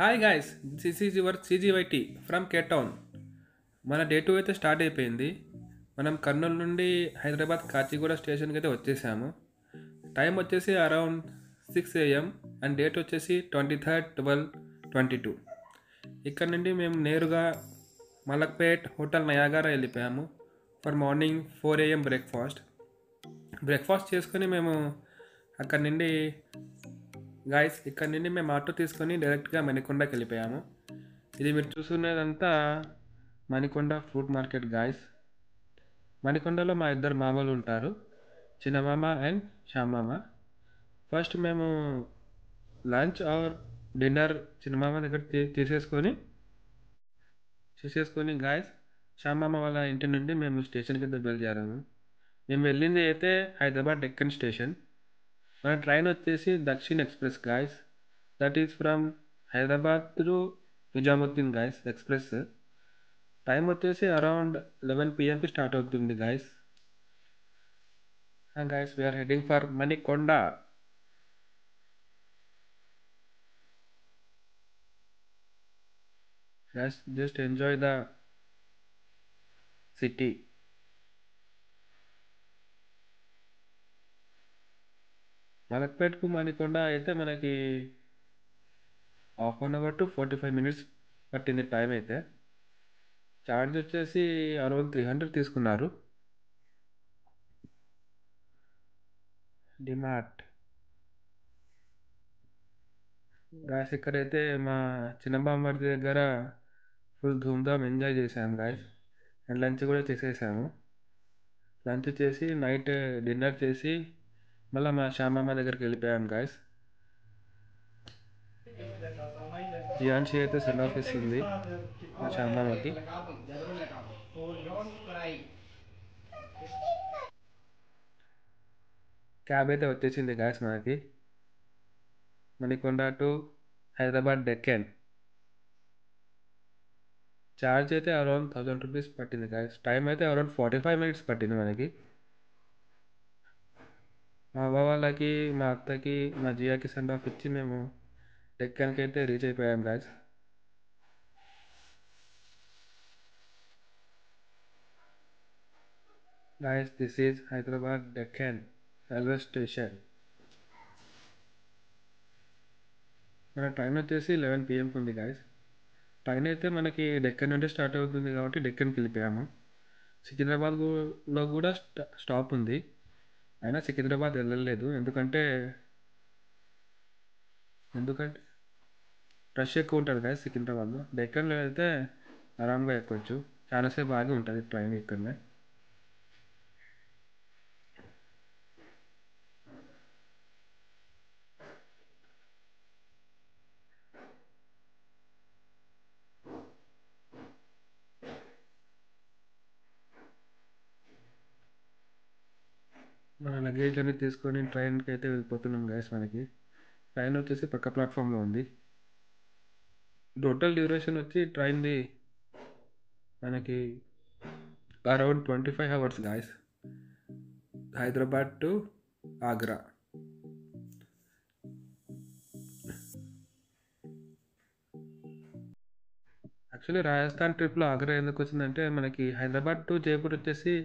Hi guys, this is your CGYT from K-Town. మన day 2 అయితే start అయిపోయింది. మనం కర్నూలు నుండి హైదరాబాద్ కాచిగూడ స్టేషన్కి అయితే వచ్చేసాము. టైం వచ్చేసి అరౌండ్ 6 AM అండ్ డేట్ వచ్చేసి 23/12/22. ఇక్కడ నుండి మేము నేరుగా మలక్పేట్ హోటల్ నయాగారా వెళ్ళిపోయాము ఫర్ మార్నింగ్ 4 AM బ్రేక్ఫాస్ట్ చేసుకొని మేము అక్కడ నుండి ఇక్కడ నుండి మేము ఆటో తీసుకొని డైరెక్ట్గా మణికొండకి వెళ్ళిపోయాము. ఇది మీరు చూసుకునేదంతా మణికొండ ఫ్రూట్ మార్కెట్ గాయస్. మణికొండలో మా ఇద్దరు మామలు ఉంటారు, చిన్నమామ అండ్ శ్యామామ. ఫస్ట్ మేము లంచ్ ఆర్ డిన్నర్ చిన్నమామ దగ్గర తీసేసుకొని గాయస్, శ్యామామ వాళ్ళ ఇంటి నుండి మేము స్టేషన్ కింద బయలుదేరాము. మేము వెళ్ళింది అయితే హైదరాబాద్ డెక్కన్ స్టేషన్. మన ట్రైన్ వచ్చేసి Dakshin express guys. That is from Hyderabad to Nizamuddin guys express. Time వచ్చేసి అరౌండ్ 11 PM స్టార్ట్ అవుతుంది guys. Guys, we are heading for Manikonda. Just enjoy the city. మలక్పేట్కు మణికొండ అయితే మనకి 1/2 to 45 minutes పట్టింది టైం అయితే. ఛార్జ్ వచ్చేసి అరౌండ్ 300 తీసుకున్నారు. డిమార్ట్ గాయస్, ఇక్కడైతే మా చిన్నబామ్మడి దగ్గర ఫుల్ ధూమ్ధామ్ ఎంజాయ్ చేశాము గాయస్. అండ్ లంచ్ కూడా చేసేసాము. లంచ్ చేసి నైట్ డిన్నర్ చేసి మళ్ళీ మా శ్యామమ్మ దగ్గరికి వెళ్ళిపోయాం గాయస్. జియాన్షి అయితే సెండ్ ఆఫ్ ఇస్తుంది మా శ్యామమ్మకి. క్యాబ్ అయితే వచ్చేసింది గాయస్ మనకి, మణికొండ టు హైదరాబాద్ డెక్కన్. ఛార్జ్ అయితే అరౌండ్ 1000 రూపీస్ పట్టింది గాయస్. టైం అయితే అరౌండ్ 45 minutes పట్టింది మనకి. మా అవ్వ వాళ్ళకి, మా అత్తకి, మా జియాకి సెండ్ ఆఫ్ ఇచ్చి మేము డెక్కన్కి అయితే రీచ్ అయిపోయాం guys. Guys, this is Hyderabad Deccan railway station. మన ట్రైన్ వచ్చేసి 11 PM ఉంది గాయస్. ట్రైన్ అయితే మనకి డెక్కన్ నుండి స్టార్ట్ అవుతుంది కాబట్టి డెక్కన్కి వెళ్ళిపోయాము. సికింద్రాబాద్లో కూడా స్టాప్ ఉంది, అయినా సికింద్రాబాద్ వెళ్ళలేదు. ఎందుకంటే రష్ ఎక్కువ ఉంటుంది కదా సికింద్రాబాద్లో. డెక్కన్లో అయితే ఆరామ్గా ఎక్కొచ్చు, చాలాసేపు ఆగి ఉంటుంది ట్రైన్ ఇక్కడనే. మన లగేజ్ అన్ని తీసుకొని ట్రైన్కి అయితే వెళ్ళిపోతున్నాం గ్యాస్. మనకి ట్రైన్ వచ్చేసి పక్క ప్లాట్ఫామ్లో ఉంది. టోటల్ డ్యూరేషన్ వచ్చి ట్రైన్ది మనకి around 25 hours guys, Hyderabad to Agra. Actually Rajasthan ట్రిప్లో ఆగ్రా ఎందుకు వచ్చిందంటే, మనకి హైదరాబాద్ టు జైపూర్ వచ్చేసి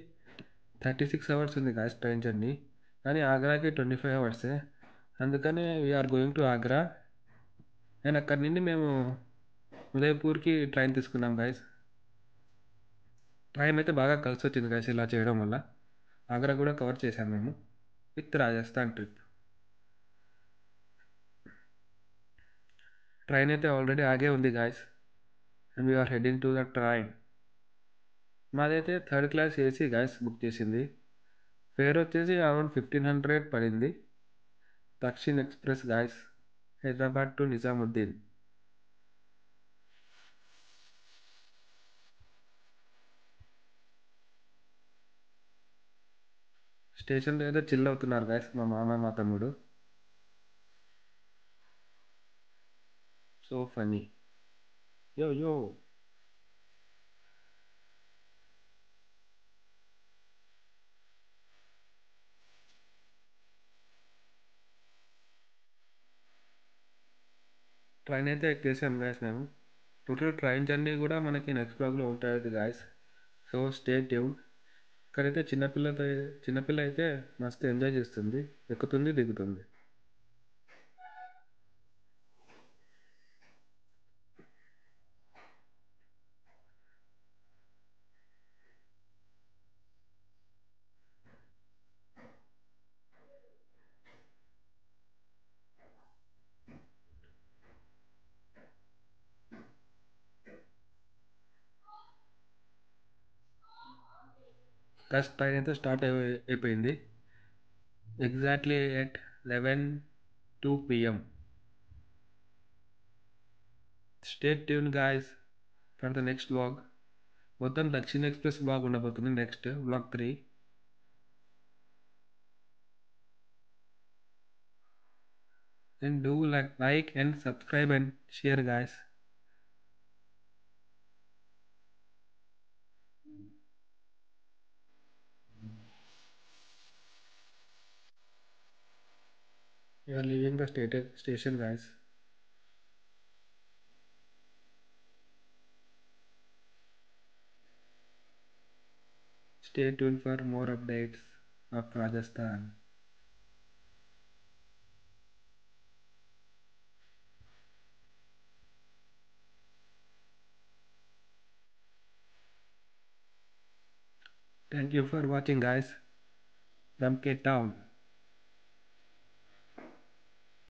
36 hours ఉంది గాయస్ ట్రైన్ జర్నీ, కానీ ఆగ్రాకి 25 hours. అందుకనే we are going to Agra. And అక్కడి నుండి మేము ఉదయపూర్కి ట్రైన్ తీసుకున్నాం గాయస్. ట్రైన్ అయితే బాగా కలిసి వచ్చింది గాయస్ ఇలా చేయడం వల్ల. ఆగ్రా కూడా కవర్ చేశాం మేము విత్ రాజస్థాన్ ట్రిప్. ట్రైన్ అయితే ఆల్రెడీ ఆగే ఉంది guys, and we are heading to the train. మాదైతే third class AC guys book చేసింది. ఫేర్ వచ్చేసి అరౌండ్ 1500 పడింది. Dakshin express guys, Hyderabad to Nizamuddin. స్టేషన్లో అయితే చిల్ అవుతున్నారు గాయస్ మా మామ మా తమ్ముడు. So funny. Yo yo. Train అయితే ఎక్కేసాం గాయస్ మేము. టోటల్ ట్రైన్ జర్నీ కూడా మనకి నెక్స్ట్ బ్లాగ్లో ఉంటుంది గాయస్. So stay tune. ఇక్కడైతే చిన్నపిల్ల అయితే మస్తు ఎంజాయ్ చేస్తుంది, ఎక్కుతుంది దిగుతుంది. గైస్ ట్రైన్ అయితే స్టార్ట్ అయిపోయింది. Exactly at 11:02 p.m. Stay tune guys for the next blog. మొత్తం దక్షిణ ఎక్స్ప్రెస్ బ్లాగ్ ఉండబోతుంది next blog 3. And do like and subscribe and share guys. You are leaving the station guys. Stay tuned for more updates of Rajasthan. Thank you for watching guys from Cape Town.